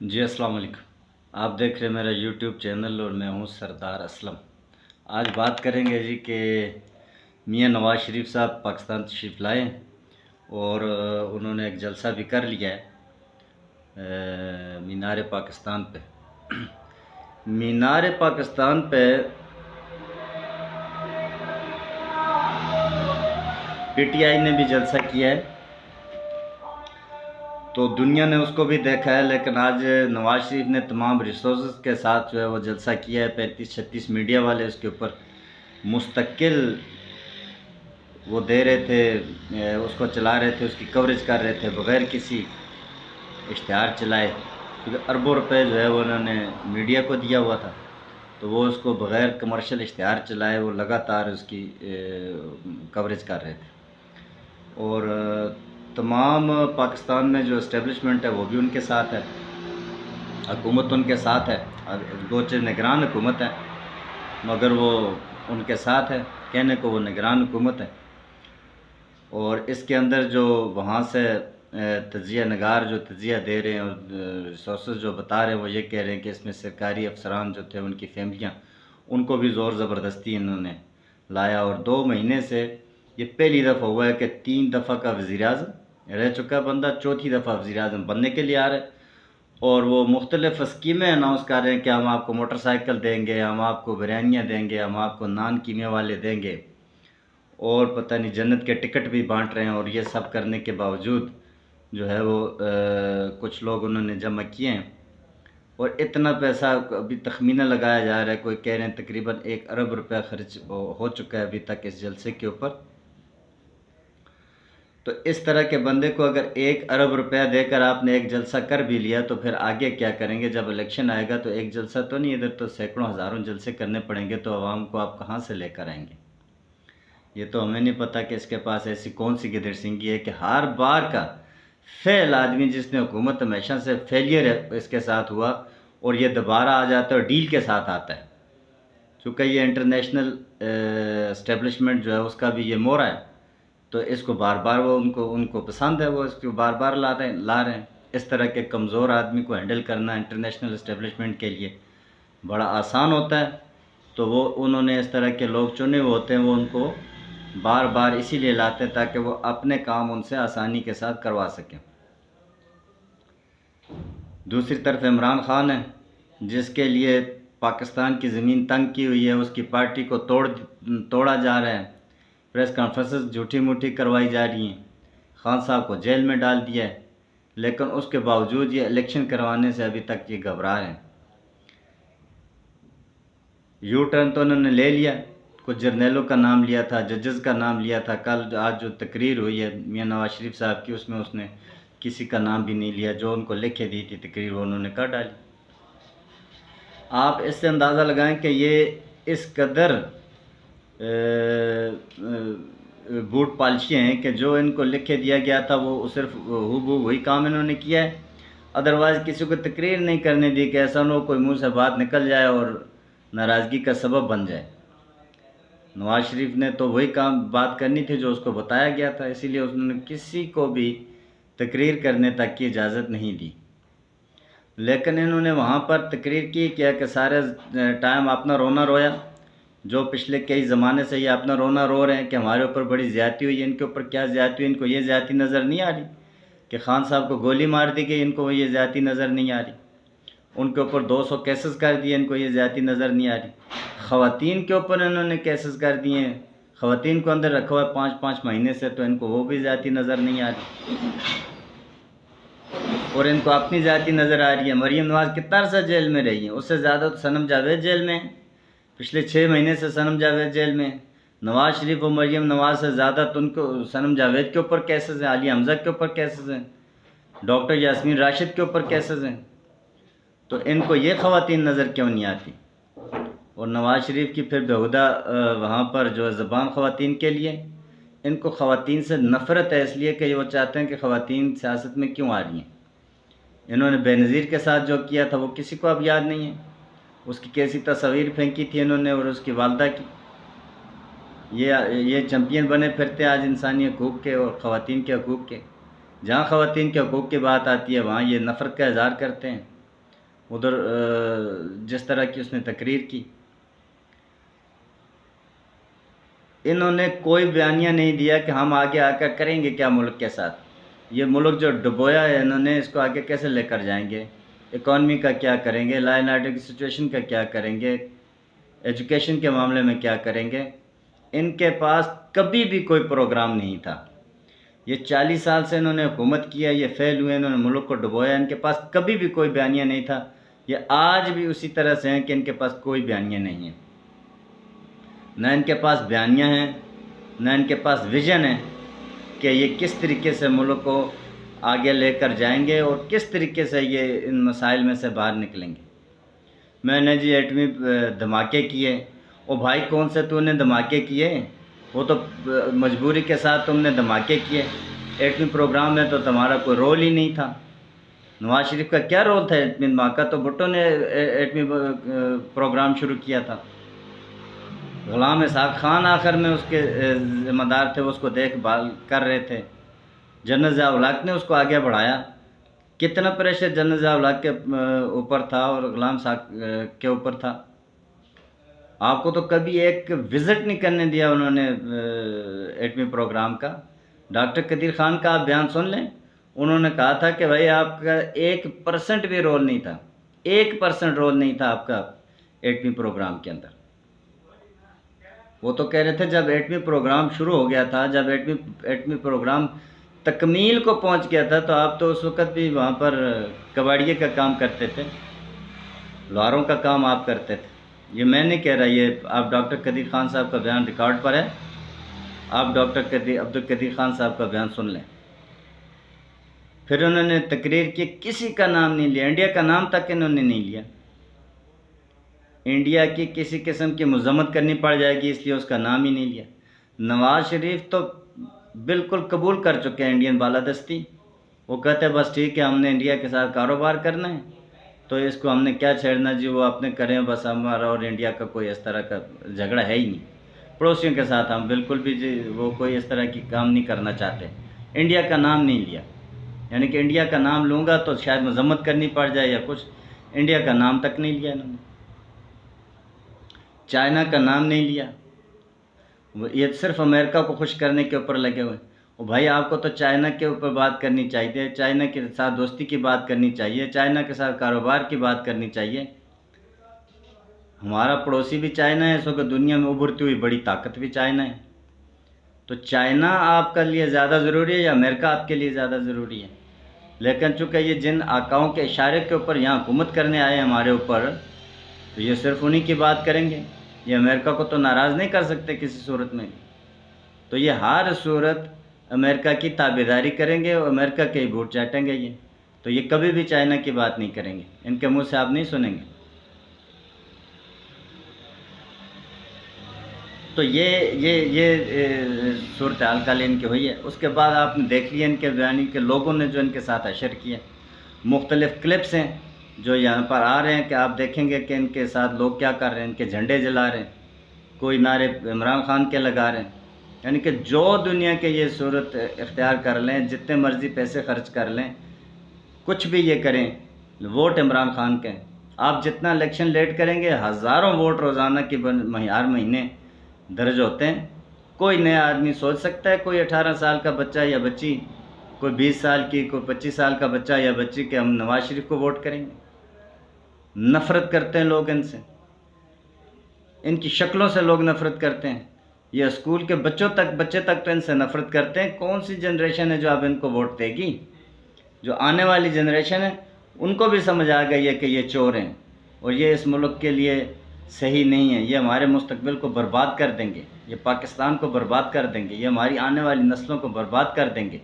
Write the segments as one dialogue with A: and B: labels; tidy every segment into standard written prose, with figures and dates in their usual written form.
A: جی السلام علیکم، آپ دیکھ رہے ہیں میرا یوٹیوب چینل اور میں ہوں سردار اسلم۔ آج بات کریں گے جی کہ میاں نواز شریف صاحب پاکستان تشریف لائے ہیں اور انہوں نے ایک جلسہ بھی کر لیا ہے مینار پاکستان پہ۔ مینار پاکستان پہ پی ٹی آئی نے بھی جلسہ کیا ہے تو دنیا نے اس کو بھی دیکھا ہے، لیکن آج نواز شریف نے تمام ریسورسز کے ساتھ جو ہے وہ جلسہ کیا ہے۔ 35-36 میڈیا والے اس کے اوپر مستقل وہ دے رہے تھے، اس کو چلا رہے تھے، اس کی کوریج کر رہے تھے بغیر کسی اشتہار چلائے، کیونکہ اربوں روپے جو ہے وہ انہوں نے میڈیا کو دیا ہوا تھا، تو وہ اس کو بغیر کمرشل اشتہار چلائے وہ لگاتار اس کی کوریج کر رہے تھے۔ اور تمام پاکستان میں جو اسٹیبلشمنٹ ہے وہ بھی ان کے ساتھ ہے، حکومت ان کے ساتھ ہے، گوچہ نگران حکومت ہے مگر وہ ان کے ساتھ ہے، کہنے کو وہ نگران حکومت ہے۔ اور اس کے اندر جو وہاں سے تجزیہ نگار جو تجزیہ دے رہے ہیں اور ریسورسز جو بتا رہے ہیں وہ یہ کہہ رہے ہیں کہ اس میں سرکاری افسران جو تھے ان کی فیملیاں، ان کو بھی زور زبردستی انہوں نے لایا، اور 2 مہینے سے یہ پہلی دفعہ ہوا ہے کہ 3 دفعہ کا وزیر اعظم رہ چکا بندہ، 4تھی دفعہ وزیر اعظم بننے کے لیے آ رہے، اور وہ مختلف اسکیمیں اناؤنس کر رہے ہیں کہ ہم آپ کو موٹر سائیکل دیں گے، ہم آپ کو بریانیاں دیں گے، ہم آپ کو نان کیمے والے دیں گے، اور پتہ نہیں جنت کے ٹکٹ بھی بانٹ رہے ہیں۔ اور یہ سب کرنے کے باوجود جو ہے وہ کچھ لوگ انہوں نے جمع کیے ہیں، اور اتنا پیسہ ابھی تخمینہ لگایا جا رہا ہے، کوئی کہہ رہے ہیں تقریباً 1 ارب روپے خرچ ہو چکا ہے ابھی تک اس جلسے کے اوپر۔ تو اس طرح کے بندے کو اگر 1 ارب روپیہ دے کر آپ نے ایک جلسہ کر بھی لیا تو پھر آگے کیا کریں گے؟ جب الیکشن آئے گا تو ایک جلسہ تو نہیں، ادھر تو سینکڑوں ہزاروں جلسے کرنے پڑیں گے، تو عوام کو آپ کہاں سے لے کر آئیں گے؟ یہ تو ہمیں نہیں پتہ کہ اس کے پاس ایسی کون سی گدر سنگھی ہے کہ ہر بار کا فیل آدمی، جس نے حکومت ہمیشہ سے فیلئر اس کے ساتھ ہوا، اور یہ دوبارہ آ جاتا ہے اور ڈیل کے ساتھ آتا ہے، چونکہ یہ انٹرنیشنل اسٹیبلشمنٹ جو ہے اس کا بھی یہ مورا ہے، تو اس کو بار بار وہ ان کو پسند ہے، وہ اس کو بار بار لا رہے ہیں۔ اس طرح کے کمزور آدمی کو ہینڈل کرنا انٹرنیشنل اسٹیبلشمنٹ کے لیے بڑا آسان ہوتا ہے، تو وہ انہوں نے اس طرح کے لوگ چنے ہوئے ہوتے ہیں، وہ ان کو بار بار اسی لیے لاتے ہیں تاکہ وہ اپنے کام ان سے آسانی کے ساتھ کروا سکیں۔ دوسری طرف عمران خان ہے، جس کے لیے پاکستان کی زمین تنگ کی ہوئی ہے، اس کی پارٹی کو توڑا جا رہا ہے، پریس کانفرنسز جھوٹی موٹی کروائی جا رہی ہیں، خان صاحب کو جیل میں ڈال دیا ہے، لیکن اس کے باوجود یہ الیکشن کروانے سے ابھی تک یہ گھبرا رہے ہیں۔ یو ٹرن تو انہوں نے لے لیا، کچھ جرنیلوں کا نام لیا تھا، ججز کا نام لیا تھا، آج جو تقریر ہوئی ہے میاں نواز شریف صاحب کی، اس میں اس نے کسی کا نام بھی نہیں لیا، جو ان کو لکھے دی تھی تقریر وہ انہوں نے کر ڈالی۔ آپ اس سے اندازہ لگائیں کہ یہ اس قدر بوٹ پالشی ہیں کہ جو ان کو لکھے دیا گیا تھا وہ صرف وہی کام انہوں نے کیا ہے، ادروائز کسی کو تقریر نہیں کرنے دی کہ ایسا نہ ہو کوئی منہ سے بات نکل جائے اور ناراضگی کا سبب بن جائے۔ نواز شریف نے تو وہی بات کرنی تھی جو اس کو بتایا گیا تھا، اسی لیے انہوں نے کسی کو بھی تقریر کرنے تک کی اجازت نہیں دی، لیکن انہوں نے وہاں پر تقریر کیا کہ سارے ٹائم اپنا رونا رویا، جو پچھلے کئی زمانے سے یہ اپنا رونا رو رہے ہیں کہ ہمارے اوپر بڑی زیادتی ہوئی ہے۔ ان کے اوپر کیا زیادتی ہوئی؟ ان کو یہ زیادتی نظر نہیں آ رہی کہ خان صاحب کو گولی مار دی گئی، ان کو یہ زیادتی نظر نہیں آ رہی؟ ان کے اوپر 200 کیسز کر دیے، ان کو یہ زیادتی نظر نہیں آ رہی؟ خواتین کے اوپر انہوں نے کیسز کر دیے ہیں، خواتین کو اندر رکھا ہوا ہے 5-5 مہینے سے، تو ان کو وہ بھی زیادتی نظر نہیں آ رہی، اور ان کو اپنی ذاتی نظر آ رہی ہے۔ مریم نواز کتنا عرصہ جیل میں رہی ہیں؟ اس سے زیادہ تو صنم جاوید جیل میں ہیں، پچھلے 6 مہینے سے صنم جاوید جیل میں ہیں۔ نواز شریف اور مریم نواز سے زیادہ تو ان کو صنم جاوید کے اوپر کیسز ہیں، عالیہ حمزہ کے اوپر کیسز ہیں، ڈاکٹر یاسمین راشد کے اوپر کیسز ہیں، تو ان کو یہ خواتین نظر کیوں نہیں آتی؟ اور نواز شریف کی پھر بہودہ وہاں پر جو زبان خواتین کے لیے، ان کو خواتین سے نفرت ہے، اس لیے کہ وہ چاہتے ہیں کہ خواتین سیاست میں کیوں آ رہی ہیں۔ انہوں نے بے نظیر کے ساتھ جو کیا تھا وہ کسی کو اب یاد نہیں ہے، اس کی کیسی تصاویر پھینکی تھی انہوں نے اور اس کی والدہ کی۔ یہ چیمپئن بنے پھرتے آج انسانی حقوق کے اور خواتین کے حقوق کے۔ جہاں خواتین کے حقوق کی بات آتی ہے وہاں یہ نفرت کا اظہار کرتے ہیں۔ ادھر جس طرح کی اس نے تقریر کی، انہوں نے کوئی بیانیہ نہیں دیا کہ ہم آگے آ کر کریں گے کیا ملک کے ساتھ، یہ ملک جو ڈبویا ہے انہوں نے اس کو آگے کیسے لے کر جائیں گے، اکانومی کا کیا کریں گے، لا اینڈ آرڈر کی سچویشن کا کیا کریں گے، ایجوکیشن کے معاملے میں کیا کریں گے۔ ان کے پاس کبھی بھی کوئی پروگرام نہیں تھا۔ یہ 40 سال سے انہوں نے حکومت کیا، یہ فیل ہوئے، انہوں نے ملک کو ڈبویا، ان کے پاس کبھی بھی کوئی بیانیہ نہیں تھا۔ یہ آج بھی اسی طرح سے ہیں کہ ان کے پاس کوئی بیانیہ نہیں ہے، نہ ان کے پاس بیانیہ ہیں، نہ ان کے پاس ویژن ہے کہ یہ کس طریقے سے ملک کو آگے لے کر جائیں گے اور کس طریقے سے یہ ان مسائل میں سے باہر نکلیں گے۔ میں نے جی ایٹمی دھماکے کیے، او بھائی کون سے تو نے دھماکے کیے؟ وہ تو مجبوری کے ساتھ تم نے دھماکے کیے، ایٹمی پروگرام میں تو تمہارا کوئی رول ہی نہیں تھا۔ نواز شریف کا کیا رول تھا ایٹمی دھماکہ؟ تو بھٹو نے ایٹمی پروگرام شروع کیا تھا۔ غلام اسحاق خان آخر میں اس کے ذمہ دار تھے، وہ اس کو دیکھ بھال کر رہے تھے۔ جنرل ضیاء الحق نے اس کو آگے بڑھایا۔ کتنا پریشر جنرل ضیاء الحق کے اوپر تھا اور غلام اسحاق کے اوپر تھا۔ آپ کو تو کبھی ایک وزٹ نہیں کرنے دیا انہوں نے ایٹمی پروگرام کا۔ ڈاکٹر قدیر خان کا آپ بیان سن لیں، انہوں نے کہا تھا کہ بھائی آپ کا 1% بھی رول نہیں تھا، 1% رول نہیں تھا آپ کا ایٹمی پروگرام کے اندر۔ وہ تو کہہ رہے تھے جب ایٹمی پروگرام شروع ہو گیا تھا، جب ایٹمی پروگرام تکمیل کو پہنچ گیا تھا، تو آپ تو اس وقت بھی وہاں پر کباڑیے کا کام کرتے تھے، لوہاروں کا کام آپ کرتے تھے۔ یہ میں نہیں کہہ رہا، یہ آپ ڈاکٹر قدیر خان صاحب کا بیان ریکارڈ پر ہے، آپ ڈاکٹر عبدالقدیر خان صاحب کا بیان سن لیں۔ پھر انہوں نے تقریر کی، کسی کا نام نہیں لیا، انڈیا کا نام تک انہوں نے نہیں لیا۔ انڈیا کی کسی قسم کی مذمت کرنی پڑ جائے گی اس لیے اس کا نام ہی نہیں لیا۔ نواز شریف تو بالکل قبول کر چکے ہیں انڈین بالادستی، وہ کہتے ہیں بس ٹھیک ہے، ہم نے انڈیا کے ساتھ کاروبار کرنا ہے تو اس کو ہم نے کیا چھیڑنا جی، وہ اپنے کریں، بس ہمارا اور انڈیا کا کوئی اس طرح کا جھگڑا ہے ہی نہیں۔ پڑوسیوں کے ساتھ ہم بالکل بھی جی وہ کوئی اس طرح کی کام نہیں کرنا چاہتے۔ انڈیا کا نام نہیں لیا، یعنی کہ انڈیا کا نام لوں گا تو شاید مذمت کرنی پڑ جائے یا کچھ، انڈیا کا نام تک نہیں لیا انہوں نے۔ چائنا کا نام نہیں لیا، یہ صرف امریکہ کو خوش کرنے کے اوپر لگے ہوئے۔ اور بھائی آپ کو تو چائنا کے اوپر بات کرنی چاہیے، چائنا کے ساتھ دوستی کی بات کرنی چاہیے، چائنا کے ساتھ کاروبار کی بات کرنی چاہیے۔ ہمارا پڑوسی بھی چائنا ہے، اس وقت دنیا میں ابھرتی ہوئی بڑی طاقت بھی چائنا ہے۔ تو چائنا آپ کے لیے زیادہ ضروری ہے یا امریکہ آپ کے لیے زیادہ ضروری ہے؟ لیکن چونکہ یہ جن آقاؤں کے اشارے کے اوپر یہاں حکومت کرنے آئے ہمارے اوپر، تو یہ صرف انہی کی بات کریں گے، یہ امریکہ کو تو ناراض نہیں کر سکتے کسی صورت میں۔ تو یہ ہر صورت امریکہ کی تابعداری کریں گے اور امریکہ کے ہی بھوٹ چاٹیں گے یہ، تو یہ کبھی بھی چائنا کی بات نہیں کریں گے، ان کے منہ سے آپ نہیں سنیں گے۔ تو یہ صورتحال کل ان کی ہوئی ہے۔ اس کے بعد آپ نے دیکھ لیا ان کے بیانی کے لوگوں نے جو ان کے ساتھ حشر کیا، مختلف کلپس ہیں جو یہاں پر آ رہے ہیں کہ آپ دیکھیں گے کہ ان کے ساتھ لوگ کیا کر رہے ہیں، ان کے جھنڈے جلا رہے ہیں، کوئی نعرے عمران خان کے لگا رہے ہیں، یعنی کہ جو دنیا کے یہ صورت اختیار کر لیں، جتنے مرضی پیسے خرچ کر لیں، کچھ بھی یہ کریں، ووٹ عمران خان کے، آپ جتنا الیکشن لیٹ کریں گے، ہزاروں ووٹ روزانہ کی ہر مہینے درج ہوتے ہیں۔ کوئی نیا آدمی سوچ سکتا ہے، کوئی 18 سال کا بچہ یا بچی، کوئی 20 سال کی، کوئی 25 سال کا بچہ یا بچی کہ ہم نواز شریف کو ووٹ کریں گے؟ نفرت کرتے ہیں لوگ ان سے، ان کی شکلوں سے لوگ نفرت کرتے ہیں، یہ اسکول کے بچے تک تو ان سے نفرت کرتے ہیں۔ کون سی جنریشن ہے جو اب ان کو ووٹ دے گی؟ جو آنے والی جنریشن ہے ان کو بھی سمجھ آ گئی ہے کہ یہ چور ہیں اور یہ اس ملک کے لیے صحیح نہیں ہے، یہ ہمارے مستقبل کو برباد کر دیں گے، یہ پاکستان کو برباد کر دیں گے، یہ ہماری آنے والی نسلوں کو برباد کر دیں گے۔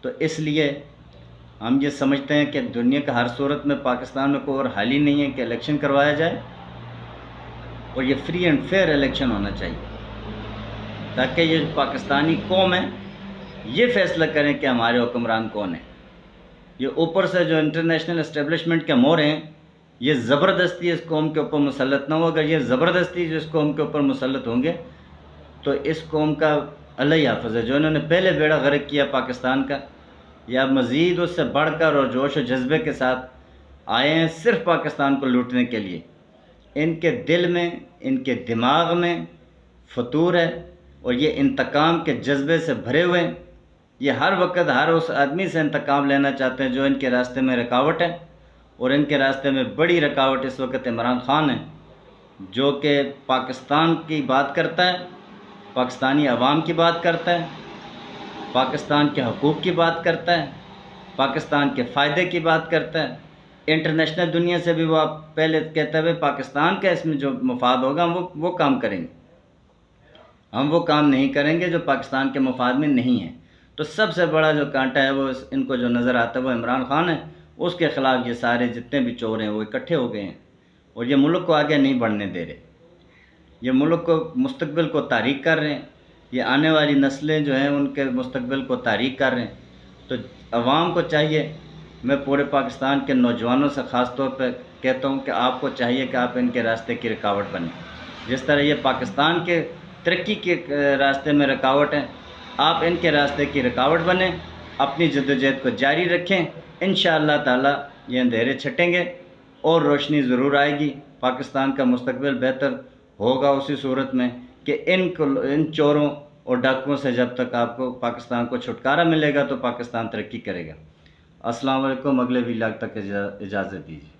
A: تو اس لیے ہم یہ سمجھتے ہیں کہ دنیا کا ہر صورت میں پاکستان میں کوئی اور حل ہی نہیں ہے کہ الیکشن کروایا جائے، اور یہ فری اینڈ فیئر الیکشن ہونا چاہیے تاکہ یہ پاکستانی قوم ہے یہ فیصلہ کریں کہ ہمارے حکمران کون ہیں۔ یہ اوپر سے جو انٹرنیشنل اسٹیبلشمنٹ کے مور ہیں، یہ زبردستی اس قوم کے اوپر مسلط نہ ہو۔ اگر یہ زبردستی جو اس قوم کے اوپر مسلط ہوں گے تو اس قوم کا اللہ ہی حافظ ہے۔ جو انہوں نے پہلے بیڑا غرق کیا پاکستان کا، یا مزید اس سے بڑھ کر اور جوش و جذبے کے ساتھ آئے ہیں صرف پاکستان کو لوٹنے کے لیے. ان کے دل میں، ان کے دماغ میں فتور ہے اور یہ انتقام کے جذبے سے بھرے ہوئے ہیں. یہ ہر وقت ہر اس آدمی سے انتقام لینا چاہتے ہیں جو ان کے راستے میں رکاوٹ ہے. اور ان کے راستے میں بڑی رکاوٹ اس وقت عمران خان ہے، جو کہ پاکستان کی بات کرتا ہے، پاکستانی عوام کی بات کرتا ہے، پاکستان کے حقوق کی بات کرتا ہے، پاکستان کے فائدے کی بات کرتا ہے. انٹرنیشنل دنیا سے بھی وہ پہلے کہتا ہے پاکستان کا اس میں جو مفاد ہوگا ہم وہ کام کریں گے. ہم وہ کام نہیں کریں گے جو پاکستان کے مفاد میں نہیں ہے. تو سب سے بڑا جو کانٹا ہے وہ ان کو جو نظر آتا ہے وہ عمران خان ہے. اس کے خلاف یہ سارے جتنے بھی چور ہیں وہ اکٹھے ہو گئے ہیں اور یہ ملک کو آگے نہیں بڑھنے دے رہے. یہ ملک کو مستقبل کو تاریک کر رہے ہیں. یہ آنے والی نسلیں جو ہیں ان کے مستقبل کو تاریک کر رہے ہیں. تو عوام کو چاہیے، میں پورے پاکستان کے نوجوانوں سے خاص طور پہ کہتا ہوں کہ آپ کو چاہیے کہ آپ ان کے راستے کی رکاوٹ بنیں. جس طرح یہ پاکستان کے ترقی کے راستے میں رکاوٹ ہیں، آپ ان کے راستے کی رکاوٹ بنیں، اپنی جدوجہد کو جاری رکھیں. انشاءاللہ تعالی یہ اندھیرے چھٹیں گے اور روشنی ضرور آئے گی. پاکستان کا مستقبل بہتر ہوگا اسی صورت میں کہ ان چوروں اور ڈاکوؤں سے جب تک آپ کو پاکستان کو چھٹکارا ملے گا تو پاکستان ترقی کرے گا. السلام علیکم. اگلے ویلاگ تک اجازت دیجیے.